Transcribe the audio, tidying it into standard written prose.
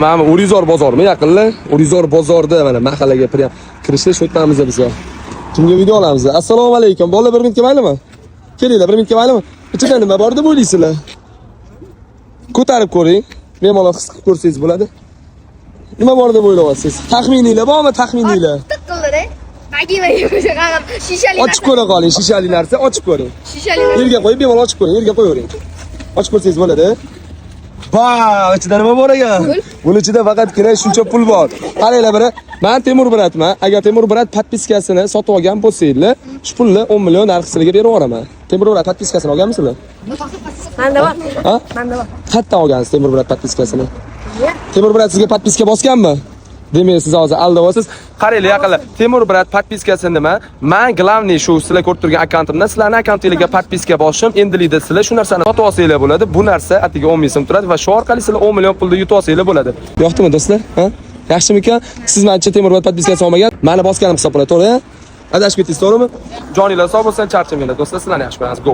Mana Urizor bozormi yaqinlar? Urizor bozorda mana mahallaga kirishni shu yerdanmiz biz. Kimga video olamiz? Assalomu alaykum. Bolalar 1 minutga maylimi? Kelinglar 1 minutga maylimi? Ichida nima bor deb o'ylaysizlar? Ko'tarib ko'ring. Bemalol his qilib ko'rsangiz bo'ladi. Nima bor deb o'ylayapsiz? Taxmininglar bormi, taxmininglar? Tiqildi-da. Magima shishali. Ochib ko'ra qoling, shishali narsa ochib ko'ring. Shishali. Yerga qo'yib bemalol ochib ko'ring, yerga qo'yavering. Ochib ko'rsangiz bo'ladi. Va, ichida nima bor ekan? Buni ichida faqatgina shuncha pul bor. Qaranglar biri, men Temur Bratman. Agar Temur Brat podpiskasini sotib olgan bo'lsanglar, shu pulni 10 million narx sizlarga berib yuboraman. Temur Brat podpiskasini olganmisizlar? Menda bor. Ha? Menda bor. Qayerdan olgansiz Temur Brat podpiskasini? Temur Brat sizga podpiska bosganmi? Demak, siz hozir aldayapsiz. Qaranglar yaqinlar. Temur Brat podpiskasi nima? Men glavniy shu sizlar ko'rib turgan akkauntimdan sizlarning akkauntingizga podpiska bosishim. Endilikda sizlar shu narsani sotib olsanglar bo'ladi. Bu narsa atiga 10 ming so'm turadi va shu orqali sizlar 10 million pulni yutib olsanglar bo'ladi. Yo'qmi do'stlar? Ha? Yaxshimikan? Siz mencha Temur Brat podpiskasi olmagan, meni bosganim hisoblanadi, to'g'ri? Adashib ketdingiz, to'g'rimi? Joninglar sog' bo'lsin, charchamanglar do'stlar. Sizlarni yaxshi ko'ramiz. Go.